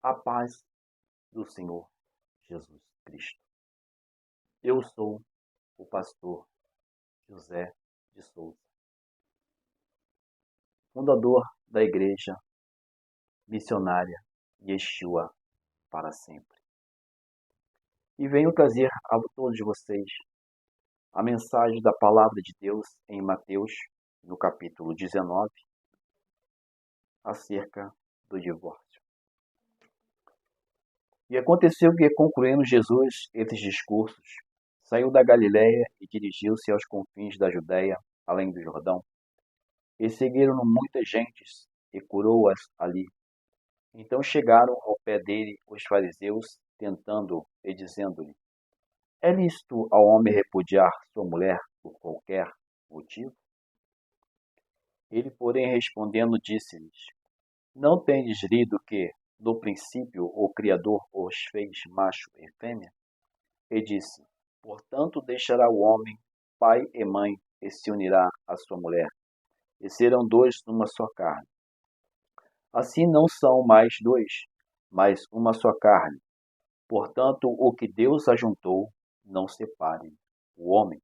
A paz do Senhor Jesus Cristo. Eu sou o pastor José de Souza, fundador da Igreja Missionária Yeshua para sempre. E venho trazer a todos vocês a mensagem da Palavra de Deus em Mateus, no capítulo 19, acerca do divórcio. E aconteceu que, concluindo Jesus esses discursos, saiu da Galiléia e dirigiu-se aos confins da Judéia, além do Jordão. E seguiram-no muitas gentes, e curou-as ali. Então chegaram ao pé dele os fariseus, tentando-o e dizendo-lhe: É lícito ao homem repudiar sua mulher por qualquer motivo? Ele, porém, respondendo, disse-lhes: Não tendes lido que, no princípio, o Criador os fez macho e fêmea? E disse: Portanto, deixará o homem pai e mãe, e se unirá à sua mulher, e serão dois numa só carne. Assim não são mais dois, mas uma só carne. Portanto, o que Deus ajuntou, não separe o homem.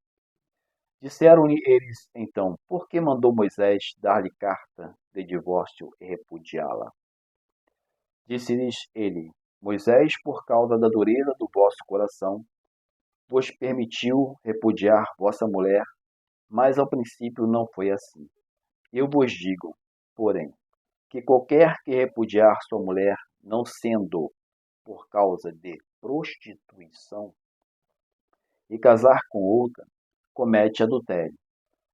Disseram-lhe eles, então, por que mandou Moisés dar-lhe carta de divórcio e repudiá-la? Disse-lhes ele: Moisés, por causa da dureza do vosso coração, vos permitiu repudiar vossa mulher, mas ao princípio não foi assim. Eu vos digo, porém, que qualquer que repudiar sua mulher, não sendo por causa de prostituição, e casar com outra, comete adultério.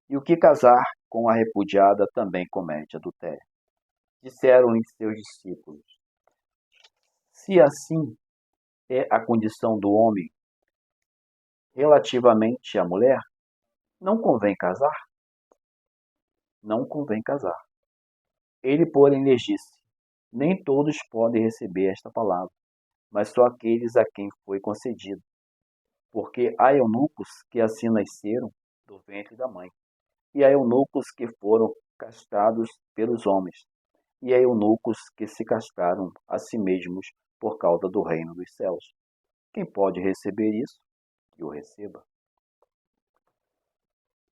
E o que casar com a repudiada também comete adultério. Disseram-lhe seus discípulos: Se assim é a condição do homem relativamente à mulher, não convém casar? Não convém casar. Ele, porém, lhes disse: Nem todos podem receber esta palavra, mas só aqueles a quem foi concedido. Porque há eunucos que assim nasceram do ventre da mãe, e há eunucos que foram castrados pelos homens, e há eunucos que se castraram a si mesmos por causa do reino dos céus. Quem pode receber isso, que o receba.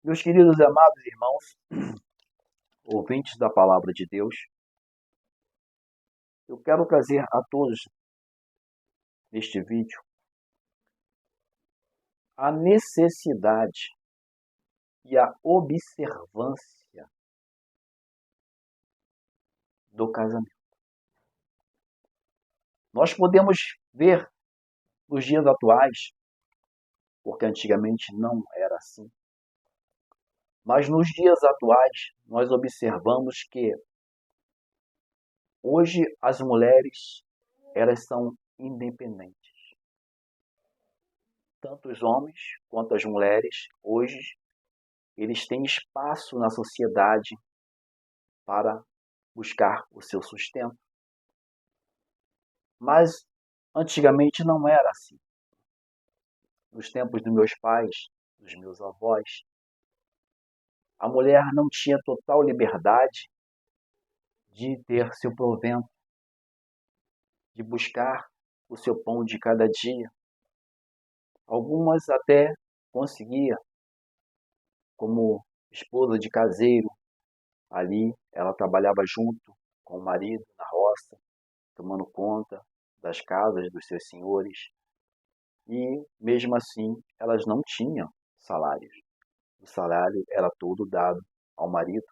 Meus queridos e amados irmãos, ouvintes da palavra de Deus, eu quero trazer a todos neste vídeo a necessidade e a observância do casamento. Nós podemos ver nos dias atuais, porque antigamente não era assim, mas nos dias atuais nós observamos que hoje as mulheres, elas são independentes. Tanto os homens quanto as mulheres, hoje, eles têm espaço na sociedade para buscar o seu sustento. Mas antigamente não era assim. Nos tempos dos meus pais, dos meus avós, a mulher não tinha total liberdade de ter seu provento, de buscar o seu pão de cada dia. Algumas até conseguia, como esposa de caseiro, ali ela trabalhava junto com o marido na roça, tomando conta das casas dos seus senhores. E, mesmo assim, elas não tinham salários. O salário era todo dado ao marido.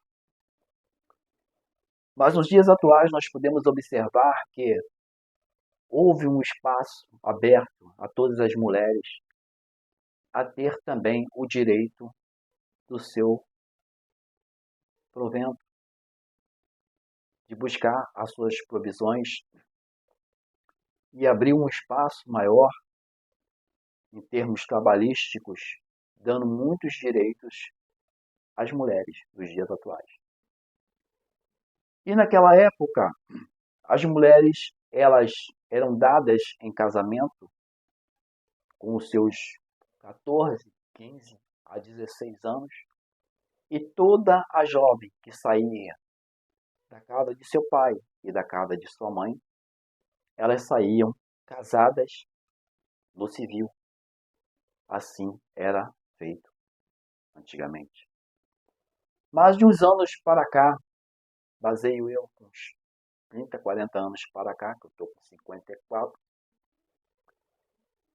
Mas nos dias atuais nós podemos observar que houve um espaço aberto a todas as mulheres a ter também o direito do seu provento, de buscar as suas provisões e abrir um espaço maior em termos trabalhísticos, dando muitos direitos às mulheres dos dias atuais. E naquela época, as mulheres elas eram dadas em casamento com os seus 14, 15 a 16 anos, e toda a jovem que saía da casa de seu pai e da casa de sua mãe, elas saíam casadas no civil. Assim era feito antigamente. Mas de uns anos para cá, baseio eu com uns 30, 40 anos para cá, que eu estou com 54,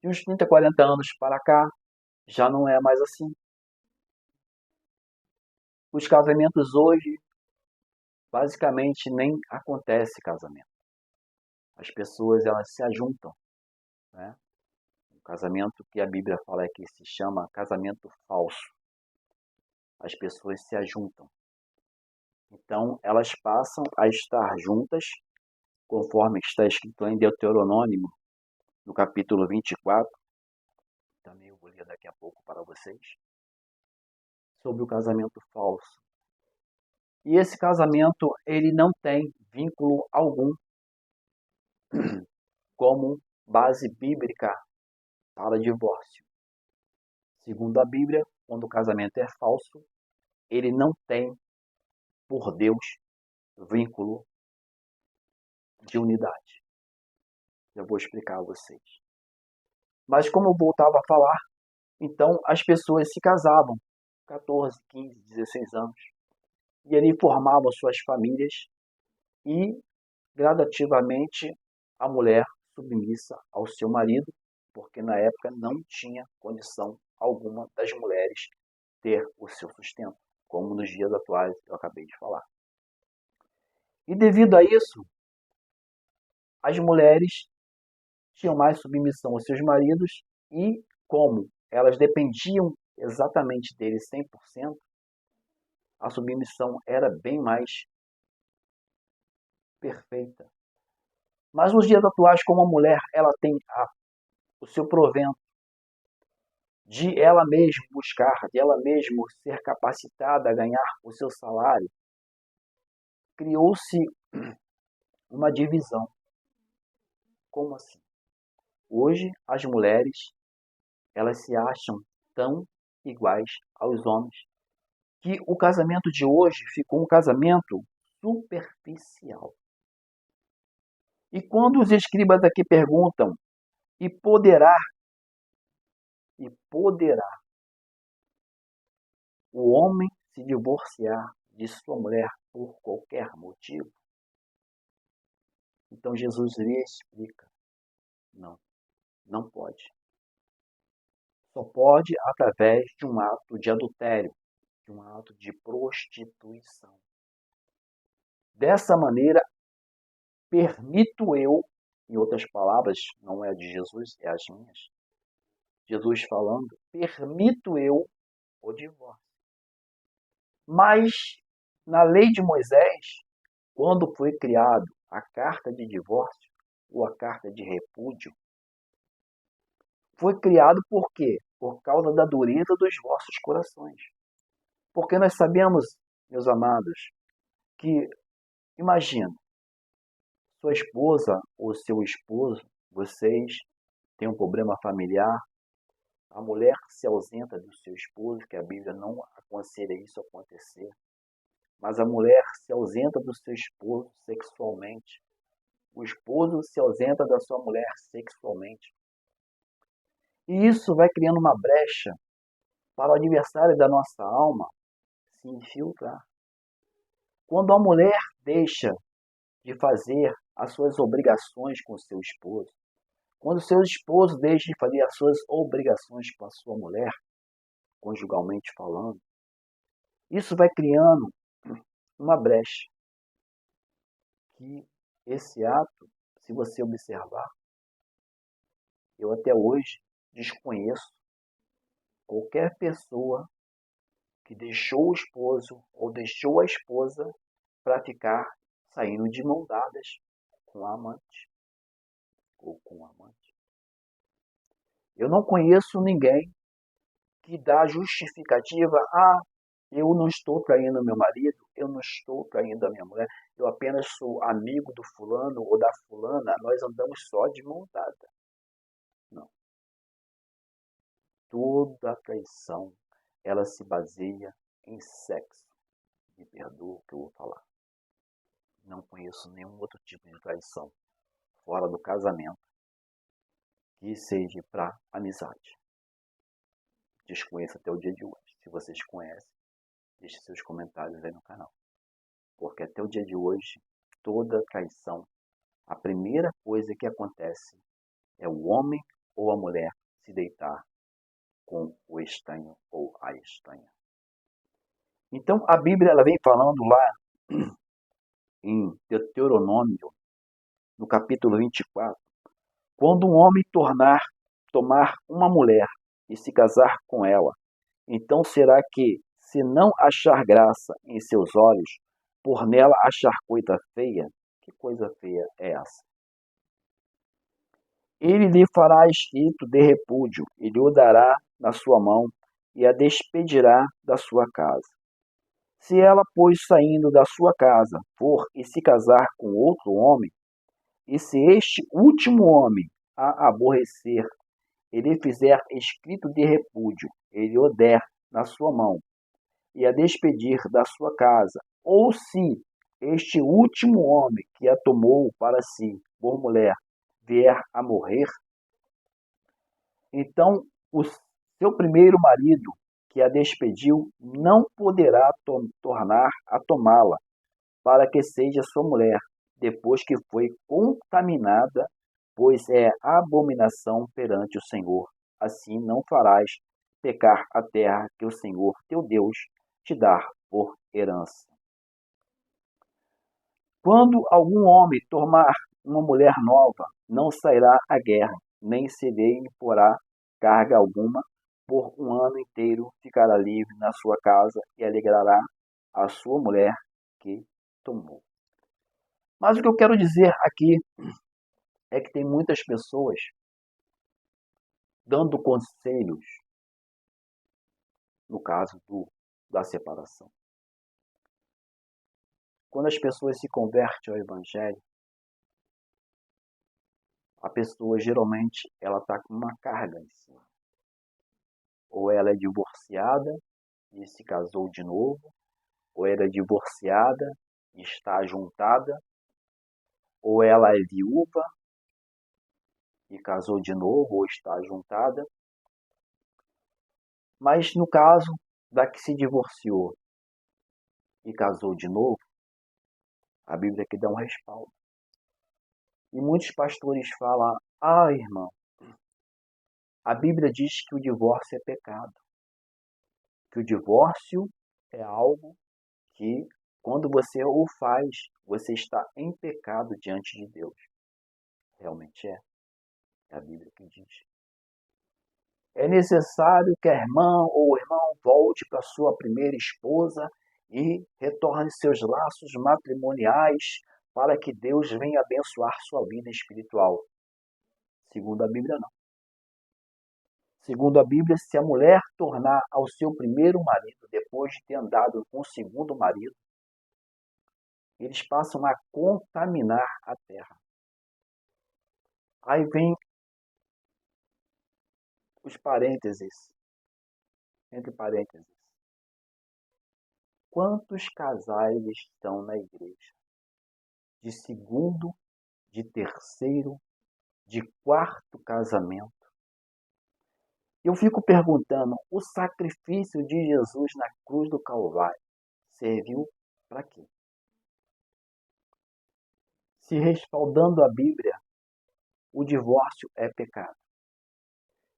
de uns 30, 40 anos para cá, já não é mais assim. Os casamentos hoje, basicamente, nem acontece casamento. As pessoas, elas se ajuntam, né? O casamento que a Bíblia fala é que se chama casamento falso. As pessoas se ajuntam. Então, elas passam a estar juntas, conforme está escrito em Deuteronômio, no capítulo 24, também eu vou ler daqui a pouco para vocês, sobre o casamento falso. E esse casamento, ele não tem vínculo algum como base bíblica para divórcio. Segundo a Bíblia, quando o casamento é falso, ele não tem, por Deus, vínculo de unidade. Eu vou explicar a vocês. Mas como eu voltava a falar, então as pessoas se casavam, 14, 15, 16 anos, e ali formavam suas famílias e, gradativamente, a mulher submissa ao seu marido, porque na época não tinha condição alguma das mulheres ter o seu sustento, como nos dias atuais eu acabei de falar. E devido a isso, as mulheres tinham mais submissão aos seus maridos e, como elas dependiam exatamente deles 100%, a submissão era bem mais perfeita. Mas nos dias atuais, como a mulher ela tem o seu provento de ela mesma buscar, de ela mesma ser capacitada a ganhar o seu salário, criou-se uma divisão. Como assim? Hoje, as mulheres elas se acham tão iguais aos homens que o casamento de hoje ficou um casamento superficial. E quando os escribas aqui perguntam, e poderá o homem se divorciar de sua mulher por qualquer motivo? Então Jesus lhe explica, não, não pode. Só pode através de um ato de adultério, de um ato de prostituição. Dessa maneira, permito eu, em outras palavras, não é de Jesus, é as minhas, Jesus falando, permito eu o divórcio. Mas, na lei de Moisés, quando foi criado a carta de divórcio ou a carta de repúdio, foi criado por quê? Por causa da dureza dos vossos corações. Porque nós sabemos, meus amados, que, imagina, sua esposa ou seu esposo, vocês têm um problema familiar, a mulher se ausenta do seu esposo, que a Bíblia não aconselha isso acontecer, mas a mulher se ausenta do seu esposo sexualmente, o esposo se ausenta da sua mulher sexualmente. E isso vai criando uma brecha para o adversário da nossa alma se infiltrar. Quando a mulher deixa de fazer as suas obrigações com o seu esposo, quando o seu esposo deixa de fazer as suas obrigações com a sua mulher, conjugalmente falando, isso vai criando uma brecha. Que esse ato, se você observar, eu até hoje desconheço qualquer pessoa que deixou o esposo ou deixou a esposa para ficar saindo de mão dadas com a amante ou com o amante. Eu não conheço ninguém que dá justificativa, eu não estou traindo meu marido, eu não estou traindo a minha mulher, eu apenas sou amigo do fulano ou da fulana, nós andamos só de mão dada. Não. Toda traição, ela se baseia em sexo. Me perdoa o que eu vou falar. Não conheço nenhum outro tipo de traição fora do casamento que seja para amizade. Desconheço até o dia de hoje. Se vocês conhecem, deixe seus comentários aí no canal. Porque até o dia de hoje, toda traição, a primeira coisa que acontece é o homem ou a mulher se deitar com o estranho ou a estranha. Então a Bíblia ela vem falando lá em Deuteronômio, no capítulo 24, quando um homem tomar uma mulher e se casar com ela, então será que, se não achar graça em seus olhos, por nela achar coisa feia, que coisa feia é essa? Ele lhe fará escrito de repúdio, e lhe o dará na sua mão, e a despedirá da sua casa. Se ela, pois, saindo da sua casa, for e se casar com outro homem, e se este último homem a aborrecer, ele fizer escrito de repúdio, ele o der na sua mão, e a despedir da sua casa, ou se este último homem que a tomou para si por mulher vier a morrer, então o seu primeiro marido que a despediu não poderá tornar a tomá-la, para que seja sua mulher, depois que foi contaminada, pois é abominação perante o Senhor. Assim não farás pecar a terra que o Senhor teu Deus te dá por herança. Quando algum homem tomar uma mulher nova, não sairá à guerra, nem se lhe imporá carga alguma, por um ano inteiro ficará livre na sua casa e alegrará a sua mulher que tomou. Mas o que eu quero dizer aqui é que tem muitas pessoas dando conselhos no caso da separação. Quando as pessoas se convertem ao Evangelho, a pessoa geralmente ela está com uma carga em cima. Ou ela é divorciada e se casou de novo, ou ela é divorciada e está juntada, ou ela é viúva e casou de novo ou está juntada. Mas no caso da que se divorciou e casou de novo, a Bíblia aqui dá um respaldo. E muitos pastores falam, irmão, a Bíblia diz que o divórcio é pecado. Que o divórcio é algo que, quando você o faz, você está em pecado diante de Deus. Realmente é. É a Bíblia que diz. É necessário que a irmã ou o irmão volte para sua primeira esposa e retorne seus laços matrimoniais para que Deus venha abençoar sua vida espiritual. Segundo a Bíblia, não. Segundo a Bíblia, se a mulher tornar ao seu primeiro marido, depois de ter andado com o segundo marido, eles passam a contaminar a terra. Aí vem os parênteses, entre parênteses. Quantos casais estão na igreja? De segundo, de terceiro, de quarto casamento. Eu fico perguntando, o sacrifício de Jesus na cruz do Calvário serviu para quê? Se respaldando a Bíblia, o divórcio é pecado.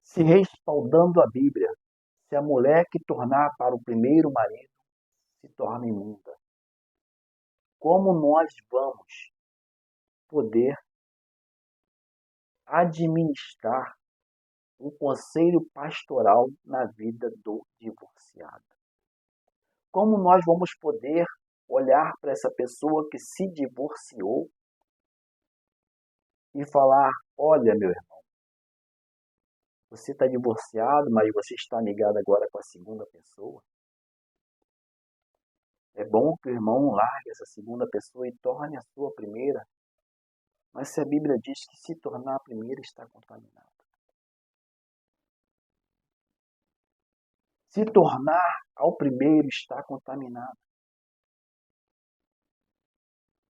Se respaldando a Bíblia, se a mulher que tornar para o primeiro marido se torna imunda, como nós vamos poder administrar um conselho pastoral na vida do divorciado? Como nós vamos poder olhar para essa pessoa que se divorciou e falar, olha, meu irmão, você está divorciado, mas você está ligado agora com a segunda pessoa? É bom que o irmão largue essa segunda pessoa e torne a sua primeira. Mas se a Bíblia diz que se tornar a primeira está contaminado. Se tornar ao primeiro está contaminado.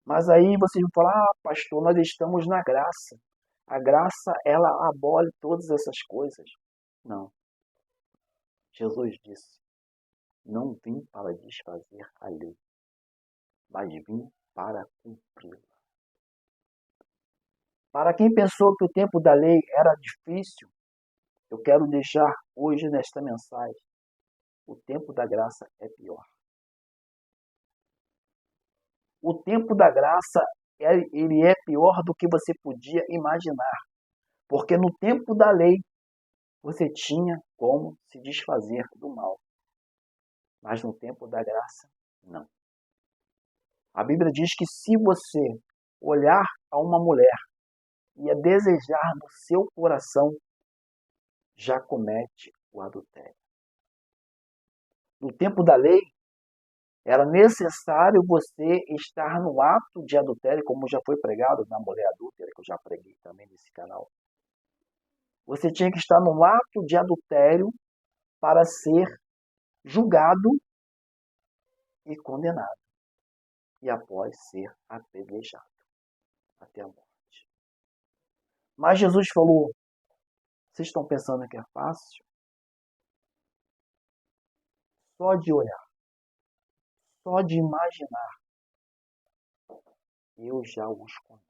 Mas aí vocês vão falar, pastor, nós estamos na graça. A graça, ela abole todas essas coisas. Não. Jesus disse, não vim para desfazer a lei, mas vim para cumpri-la. Para quem pensou que o tempo da lei era difícil, eu quero deixar hoje nesta mensagem, o tempo da graça é pior. O tempo da graça, ele é pior do que você podia imaginar. Porque no tempo da lei, você tinha como se desfazer do mal. Mas no tempo da graça, não. A Bíblia diz que se você olhar a uma mulher e a desejar no seu coração, já comete o adultério. No tempo da lei, era necessário você estar no ato de adultério, como já foi pregado na mulher adúltera, que eu já preguei também nesse canal. Você tinha que estar no ato de adultério para ser julgado e condenado. E após ser apedrejado até a morte. Mas Jesus falou, vocês estão pensando que é fácil? Só de olhar, só de imaginar, eu já os condeno.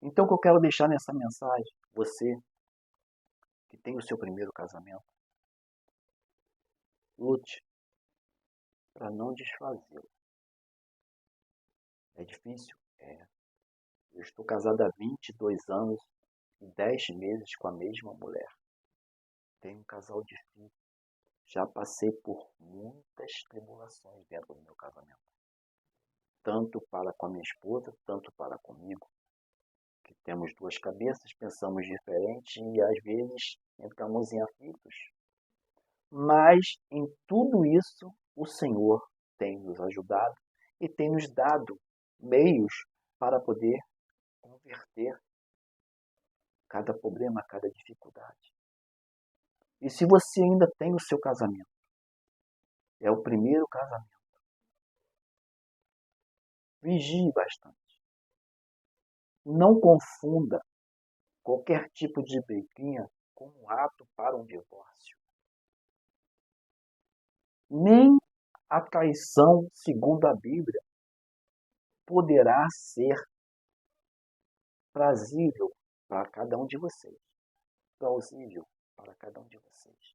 Então o que eu quero deixar nessa mensagem, você que tem o seu primeiro casamento, lute para não desfazê-lo. É difícil? É. Eu estou casado há 22 anos e 10 meses com a mesma mulher. Tenho um casal difícil. Já passei por muitas tribulações dentro do meu casamento. Tanto para com a minha esposa, tanto para comigo. Que temos duas cabeças, pensamos diferente e às vezes entramos em atritos. Mas em tudo isso, o Senhor tem nos ajudado e tem nos dado meios para poder converter cada problema, cada dificuldade. E se você ainda tem o seu casamento, é o primeiro casamento, vigie bastante. Não confunda qualquer tipo de briguinha com um ato para um divórcio. Nem a traição, segundo a Bíblia, poderá ser prazível para cada um de vocês. Plausível para cada um de vocês.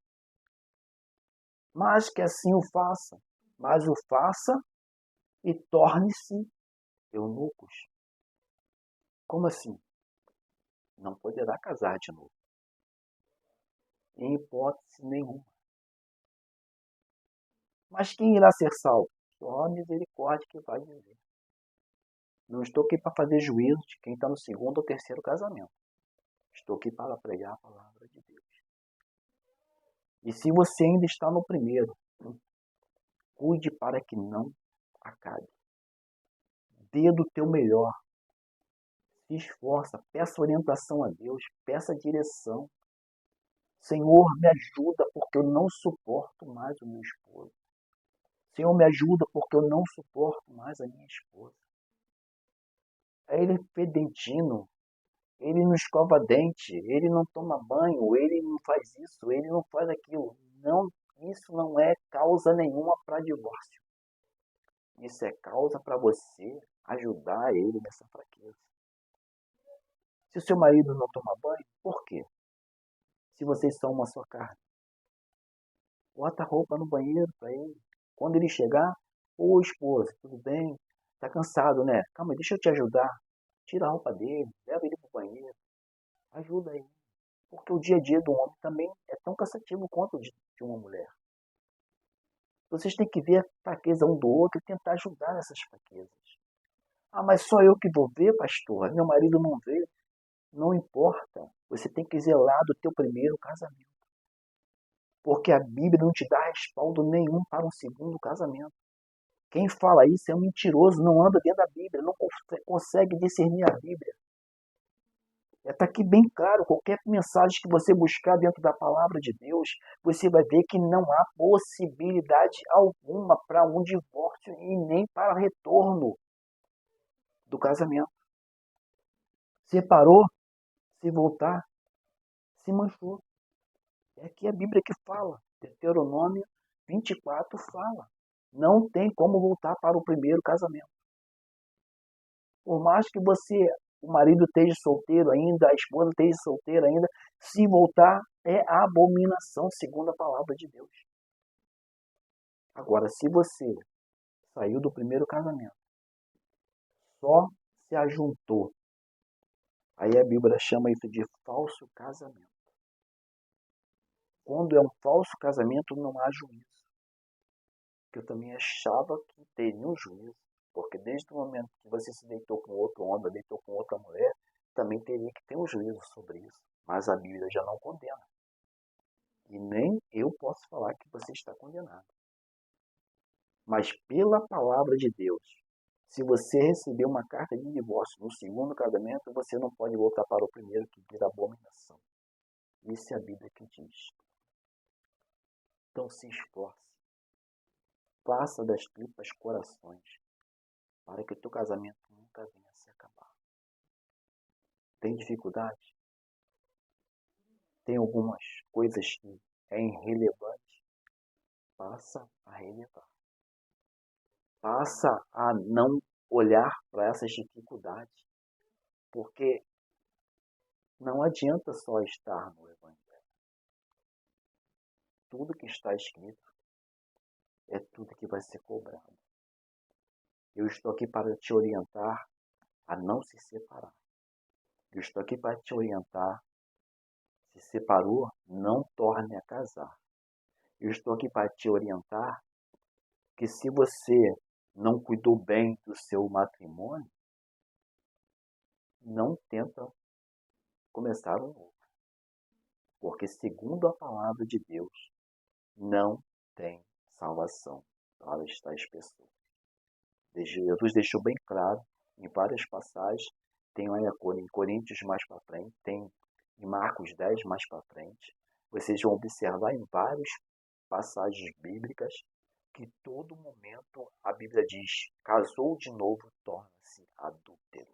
Mas que assim o faça. Mas o faça e torne-se eunucos. Como assim? Não poderá casar de novo. Em hipótese nenhuma. Mas quem irá ser salvo? Só a misericórdia que vai dizer. Não estou aqui para fazer juízo de quem está no segundo ou terceiro casamento. Estou aqui para pregar a palavra de Deus. E se você ainda está no primeiro, cuide para que não acabe. Dê do teu melhor. Se esforça, peça orientação a Deus, peça direção. Senhor, me ajuda porque eu não suporto mais o meu esposo. Senhor, me ajuda porque eu não suporto mais a minha esposa. Ele é fedentino, ele não escova dente, ele não toma banho, ele não faz isso, ele não faz aquilo. Não, isso não é causa nenhuma para divórcio. Isso é causa para você ajudar ele nessa fraqueza. Se o seu marido não toma banho, por quê? Se vocês são uma só carne. Bota a roupa no banheiro para ele. Quando ele chegar, ô esposa, tudo bem? Tá cansado, né? Calma, deixa eu te ajudar. Tira a roupa dele, leva ele pro banheiro. Ajuda ele. Porque o dia a dia do homem também é tão cansativo quanto o de uma mulher. Vocês têm que ver a fraqueza um do outro e tentar ajudar nessas fraquezas. Ah, mas só eu que vou ver, pastor. Meu marido não vê. Não importa. Você tem que zelar do teu primeiro casamento. Porque a Bíblia não te dá respaldo nenhum para um segundo casamento. Quem fala isso é um mentiroso, não anda dentro da Bíblia, não consegue discernir a Bíblia. Está aqui bem claro, qualquer mensagem que você buscar dentro da palavra de Deus, você vai ver que não há possibilidade alguma para um divórcio e nem para retorno do casamento. Separou, se voltar, se manchou. É aqui a Bíblia que fala. Deuteronômio 24 fala. Não tem como voltar para o primeiro casamento. Por mais que o marido esteja solteiro ainda, a esposa esteja solteira ainda, se voltar é abominação, segundo a palavra de Deus. Agora, se você saiu do primeiro casamento, só se ajuntou, aí a Bíblia chama isso de falso casamento. Quando é um falso casamento, não há juízo. Que eu também achava que teria um juízo, porque desde o momento que você se deitou com outro homem, deitou com outra mulher, também teria que ter um juízo sobre isso. Mas a Bíblia já não condena. E nem eu posso falar que você está condenado. Mas pela palavra de Deus, se você receber uma carta de divórcio no segundo casamento, você não pode voltar para o primeiro, que vira abominação. Isso é a Bíblia que diz. Então se esforce. Faça das tripas corações, para que o teu casamento nunca venha a se acabar. Tem dificuldade? Tem algumas coisas que é irrelevante? Passa a relevar. Passa a não olhar para essas dificuldades, porque não adianta só estar no Evangelho. Tudo que está escrito é tudo que vai ser cobrado. Eu estou aqui para te orientar a não se separar. Eu estou aqui para te orientar. Se separou, não torne a casar. Eu estou aqui para te orientar que se você não cuidou bem do seu matrimônio, não tenta começar um novo. Porque segundo a palavra de Deus, não tem salvação para estas pessoas. Jesus deixou bem claro em várias passagens, tem lá em Coríntios mais para frente, tem em Marcos 10 mais para frente. Vocês vão observar em várias passagens bíblicas que todo momento a Bíblia diz: casou de novo, torna-se adúltero.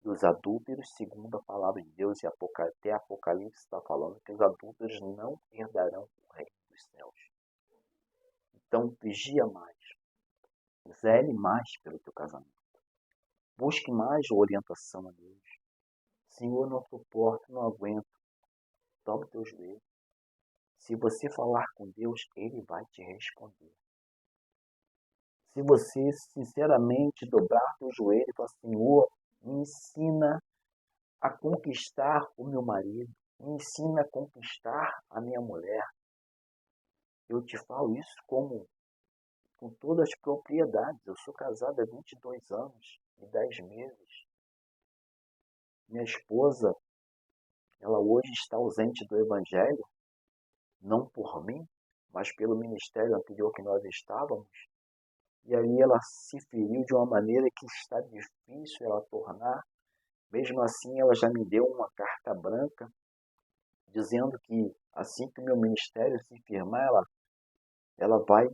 E os adúlteros, segundo a palavra de Deus, e até Apocalipse está falando que os adúlteros não herdarão o reino dos céus. Então, vigia mais. Zele mais pelo teu casamento. Busque mais orientação a Deus. Senhor, não suporto, não aguento. Dobre o teu joelho. Se você falar com Deus, Ele vai te responder. Se você sinceramente dobrar teu joelho e falar: Senhor, me ensina a conquistar o meu marido, me ensina a conquistar a minha mulher. Eu te falo isso com todas as propriedades. Eu sou casado há 22 anos e 10 meses. Minha esposa, ela hoje está ausente do Evangelho, não por mim, mas pelo ministério anterior que nós estávamos. E ali ela se feriu de uma maneira que está difícil ela tornar. Mesmo assim, ela já me deu uma carta branca, dizendo que assim que o meu ministério se firmar, ela vai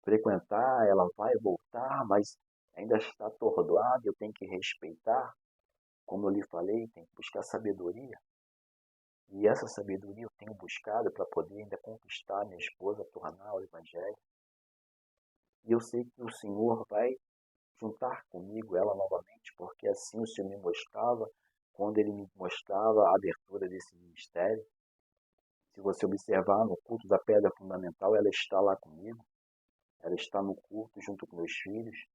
frequentar, ela vai voltar, mas ainda está atordoada, eu tenho que respeitar. Como eu lhe falei, tem que buscar sabedoria. E essa sabedoria eu tenho buscado para poder ainda conquistar minha esposa, tornar o Evangelho. E eu sei que o Senhor vai juntar comigo ela novamente, porque assim o Senhor me mostrava, quando Ele me mostrava a abertura desse ministério. Se você observar no culto da pedra fundamental, ela está lá comigo. Ela está no culto junto com meus filhos,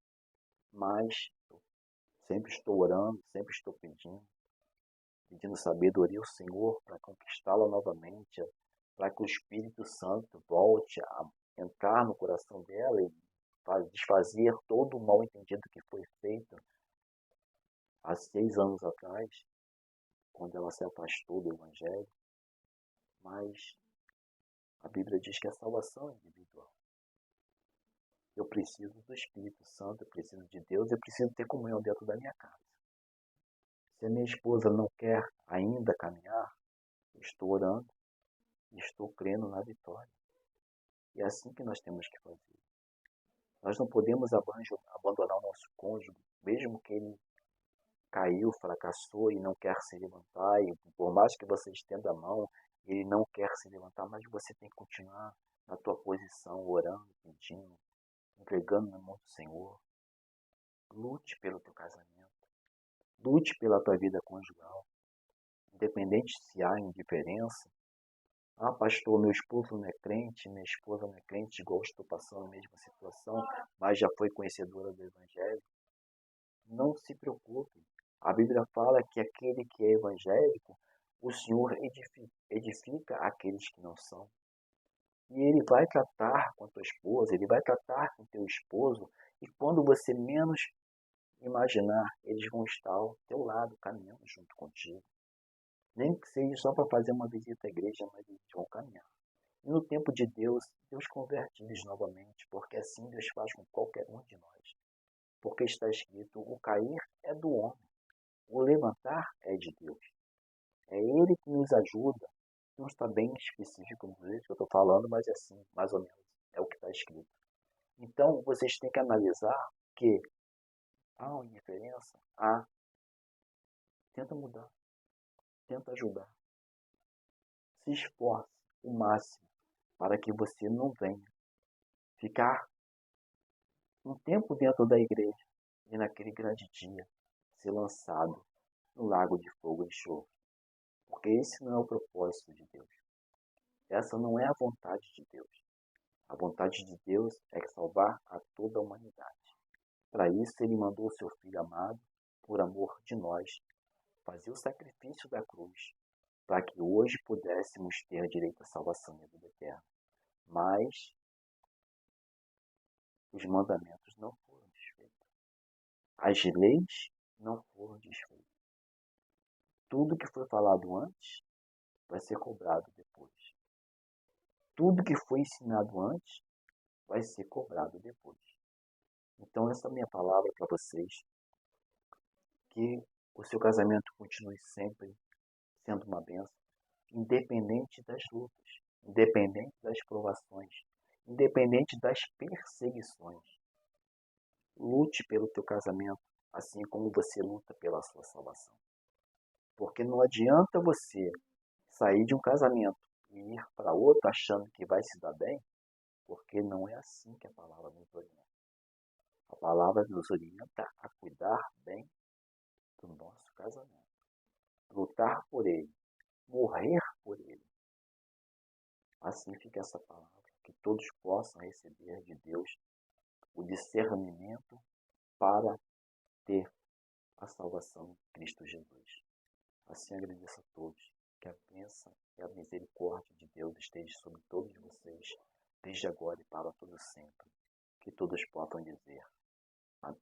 mas sempre estou orando, sempre estou pedindo sabedoria ao Senhor para conquistá-la novamente, para que o Espírito Santo volte a entrar no coração dela e desfazer todo o mal entendido que foi feito há 6 anos atrás, quando ela se afastou do Evangelho. Mas a Bíblia diz que a salvação é individual. Eu preciso do Espírito Santo, eu preciso de Deus, eu preciso ter comunhão dentro da minha casa. Se a minha esposa não quer ainda caminhar, eu estou orando e estou crendo na vitória. E é assim que nós temos que fazer. Nós não podemos abandonar o nosso cônjuge, mesmo que ele caiu, fracassou e não quer se levantar, e por mais que você estenda a mão, ele não quer se levantar, mas você tem que continuar na tua posição, orando, pedindo, entregando na mão do Senhor. Lute pelo teu casamento, lute pela tua vida conjugal, independente se há indiferença. Ah, pastor, meu esposo não é crente, minha esposa não é crente, igual estou passando a mesma situação, mas já foi conhecedora do Evangelho. Não se preocupe. A Bíblia fala que aquele que é evangélico, o Senhor edifica aqueles que não são. E Ele vai tratar com a tua esposa, Ele vai tratar com o teu esposo, e quando você menos imaginar, eles vão estar ao teu lado, caminhando junto contigo. Nem que seja só para fazer uma visita à igreja, mas eles vão caminhar. E no tempo de Deus, Deus converte eles novamente, porque assim Deus faz com qualquer um de nós. Porque está escrito, o cair é do homem, o levantar é de Deus. É Ele que nos ajuda. Não está bem específico no jeito que eu estou falando, mas é assim, mais ou menos, é o que está escrito. Então, vocês têm que analisar que há uma indiferença, tenta mudar, tenta ajudar. Se esforce o máximo para que você não venha ficar um tempo dentro da igreja e naquele grande dia ser lançado no lago de fogo e enxofre. Porque esse não é o propósito de Deus. Essa não é a vontade de Deus. A vontade de Deus é salvar a toda a humanidade. Para isso, Ele mandou o seu Filho amado, por amor de nós, fazer o sacrifício da cruz, para que hoje pudéssemos ter direito à salvação e à vida eterna. Mas os mandamentos não foram desfeitos. As leis não foram desfeitas. Tudo que foi falado antes vai ser cobrado depois. Tudo que foi ensinado antes vai ser cobrado depois. Então essa é a minha palavra para vocês, que o seu casamento continue sempre sendo uma bênção, independente das lutas, independente das provações, independente das perseguições. Lute pelo teu casamento, assim como você luta pela sua salvação. Porque não adianta você sair de um casamento e ir para outro achando que vai se dar bem, porque não é assim que a palavra nos orienta. A palavra nos orienta a cuidar bem do nosso casamento, lutar por ele, morrer por ele. Assim fica essa palavra, que todos possam receber de Deus o discernimento para ter a salvação em Cristo Jesus. Assim agradeço a todos, que a bênção e a misericórdia de Deus esteja sobre todos vocês, desde agora e para todo sempre. Que todos possam dizer amém.